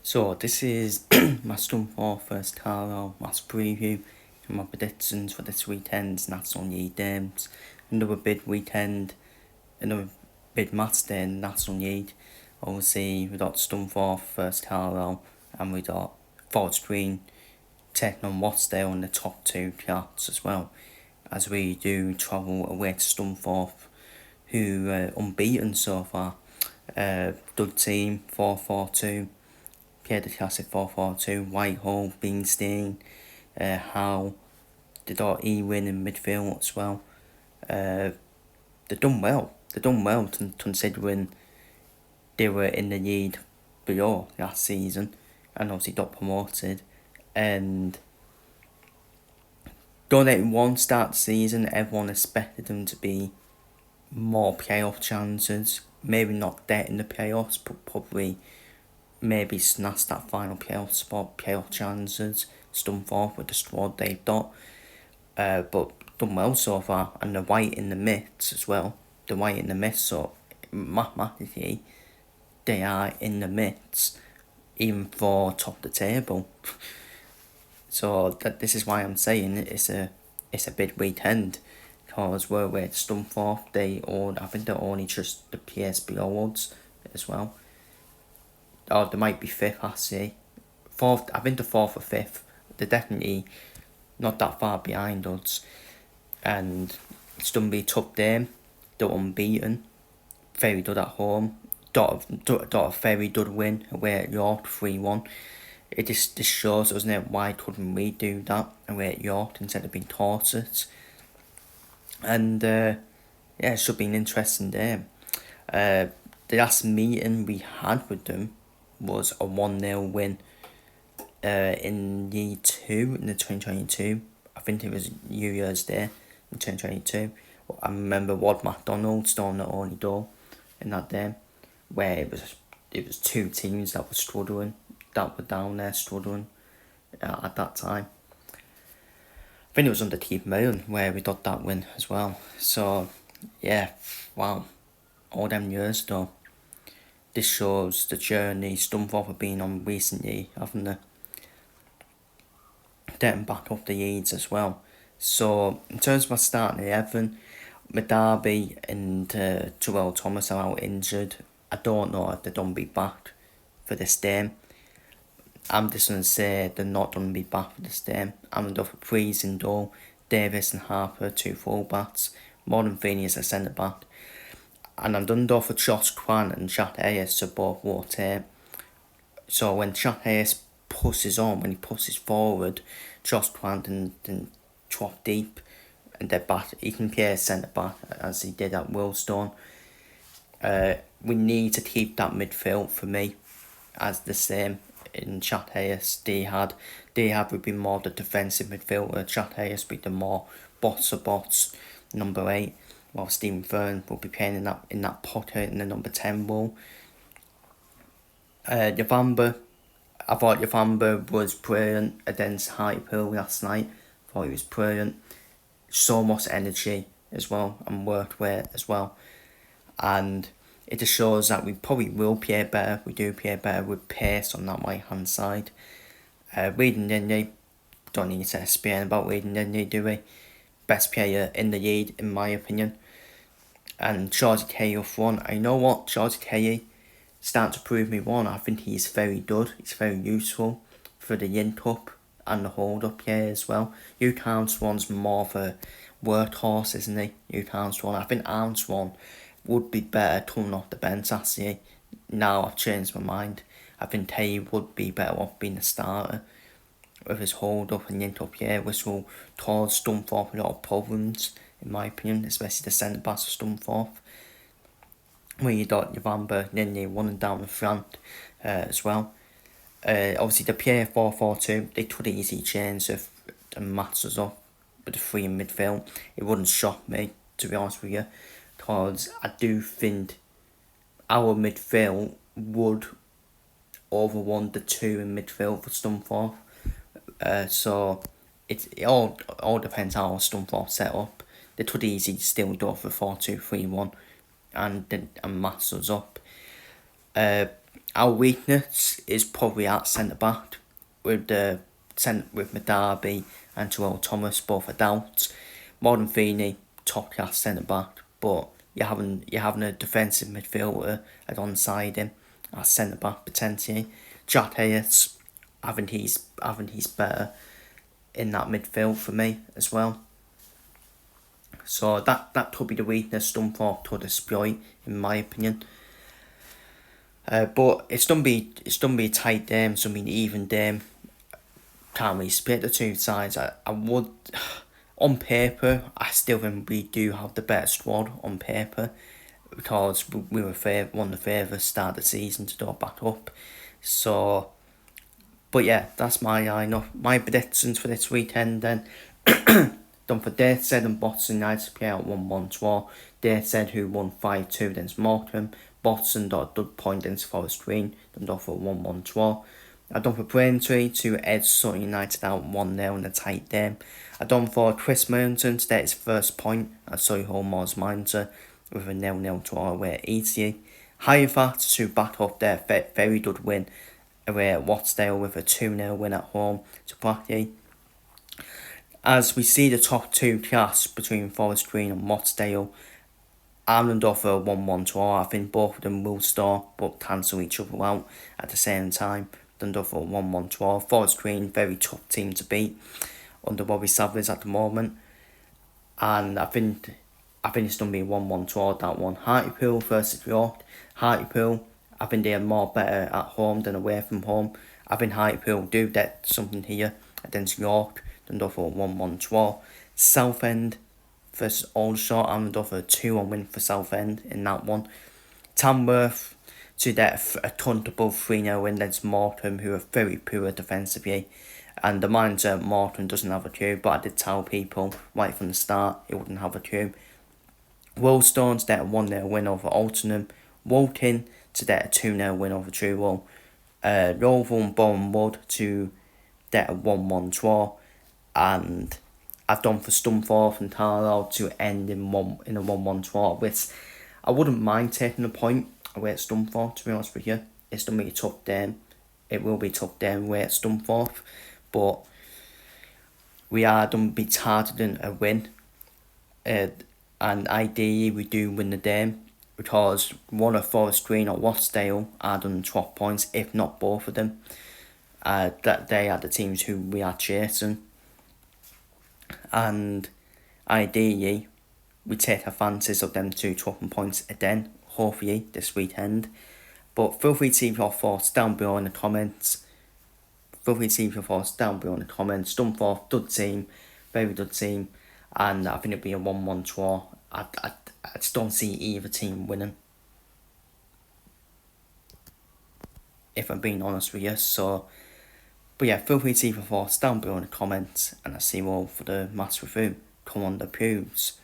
So this is my Scunthorpe first Carlisle match preview and my predictions for this weekend's National League games. Another big weekend, another big Matchday in National League. Obviously we got Scunthorpe first Carlisle and we got Forest Green taking on Matchday on the top two charts as well. As we do travel away to Scunthorpe, who unbeaten so far. Good team, 4-4-2. Pierre the Classic 4-4-2, Whitehall, Beanstein, Howe, they got E-Win in midfield as well. They've done well. Considering they were in the lead below last season and obviously got promoted. And though they won start the season, everyone expected them to be more playoff chances. Maybe not there in the playoffs, but probably maybe snatch that final playoff spot, playoff chances, Scunthorpe with the squad they've got. But done well so far, and the white in the midst as well. The white in the midst, so mathematically, they are in the midst, even for top of the table. So this is why I'm saying it's a big weekend, because we're with Scunthorpe. I think they're only just the PSBO odds as well. Or they might be fifth, I say. Fourth, I think the fourth or fifth. They're definitely not that far behind us. And it's going to be a tough game. They're unbeaten. Very good at home. Got a very good win away at York, 3-1. It just shows, doesn't it, why couldn't we do that away at York instead of being taught it. And it should be an interesting game. The last meeting we had with them was a 1-0 win in League 2 in the 2022. I think it was New Year's Day in 2022. I remember Ward McDonald scoring the only goal in that game, where it was two teams that were down there struggling at that time. I think it was under Keith Millen where we got that win as well. So yeah, wow, all them years though. This shows the journey Scunthorpe have been on recently, haven't they? Getting back up the leads as well. So, in terms of my starting 11, Darby and Joel Thomas are out injured. I don't know if they're going to be back for this game. I'm just going to say they're not going to be back for this game. I'm going to go for Freeze in goal, Davis and Harper, two full-backs, Modern Feeney as a centre-back. And I'm done though for Josh Kwan and Chat Hayes to both rotate. So when Chat Hayes pushes on, when he pushes forward, Josh Kwan can drop deep and they're back. He can play centre back as he did at Willstone. We need to keep that midfield for me as the same in Chat Hayes. Dehad would be more the defensive midfielder. Chat Hayes would be the more bots number 8. While Stephen Fern will be playing in that pocket in the number 10 role. Yavamba, I thought Yavamba was brilliant against Hartlepool last night. I thought he was brilliant. So much energy as well and worked with as well. And it just shows that we probably will play better. We do play better with pace on that right hand side. Reed and Lindley, don't need to explain about Reed and Lindley, do we? Best player in the league, in my opinion. And Georgie Kelly up front. I know what, Georgie Kelly starting to prove me wrong. I think he's very good. He's very useful for the link up and the hold up here as well. Hugh Armstrong's more of a workhorse, isn't he? Hugh Armstrong. I think Armstrong would be better coming off the bench actually. Now I've changed my mind. I think Kelly would be better off being a starter with his hold up and link up here, which will cause Scunthorpe a lot of problems, in my opinion, especially the centre backs of Scunthorpe. Where you got Yavamba, Lindley running down the front as well. Obviously, the play 4-4-2, they could easily change if the match was up with the 3 in midfield. It wouldn't shock me, to be honest with you, because I do think our midfield would overrun the 2 in midfield for Scunthorpe. So it all depends how Scunthorpe set up. They could easily still go for 4-2-3-1 and match us up. Our weakness is probably at centre back with with Darby and Terrell Thomas both adults. Modern Feeney, top class centre back, but you're having a defensive midfielder alongside him at centre back potentially. Jack Hayes, I think he's better in that midfield for me as well. So that could be the weakness Scunthorpe could exploit, in my opinion. But it's gonna be a tight game. It's gonna be an even game. Can't really split the two sides. I would, on paper, I still think we do have the better squad on paper, because we were one of the favourites start the season to go back up. So, but yeah, that's my lineup. My predictions for this weekend then. Done for Gateshead and Botson United play out 1-1 draw. Gateshead, who won 5-2 against Morecambe. Botson got a good point against Forest Green. Done for a 1-1 draw. I done for Braintree to edge Sutton United out 1-0 in a tight game. I done for Chris Merton to get his first point at Solihull Moors Manager with a 0-0 draw away at ETA. Halifax to back up their very good win away at Wattsdale with a 2-0 win at home to Blackley. As we see the top two clash between Forest Green and Wattsdale, Ireland offer a 1-1 draw. I think both of them will score but cancel each other out at the same time. Dundee for a 1-1 draw. Forest Green, very tough team to beat under Bobby Savage at the moment. And I think it's going to be a 1-1 draw, that one. Hartlepool versus York. Hartlepool, I think they are more better at home than away from home. I think Hartlepool do get something here against York. Dundee for a 1-1 draw. Southend versus Aldershot. I'm going for a 2-1 win for Southend in that one. Tamworth to get a comfortable 3-0 win against Morecambe, who are very poor defensively. And the manager, Morecambe, doesn't have a clue, but I did tell people right from the start he wouldn't have a clue. Woolstones get a 1-0 win over Altenham. Woking to get a 2-0 win over Truro. Yeovil and Bournemouth to get a 1-1 draw. And I've done for Scunthorpe and Carlisle to end in a 1-1 draw, which I wouldn't mind taking a point away at Scunthorpe, to be honest with you. It's going to be a tough game. It will be a tough game away at Scunthorpe, but we are going to be targeting a win. And ideally we do win the game, because one of Forest Green or Wattsdale are done 12 points, if not both of them. That they are the teams who we are chasing. And ideally we take advantage of them to 12 points again, hopefully this weekend. But feel free to leave your thoughts down below in the comments. Scunthorpe, good team, very good team, and I think it'll be a 1-1 draw. I just don't see either team winning, if I'm being honest with you. So, but yeah, feel free to leave your thoughts down below in the comments, and I'll see you all for the match review. Come on the pews.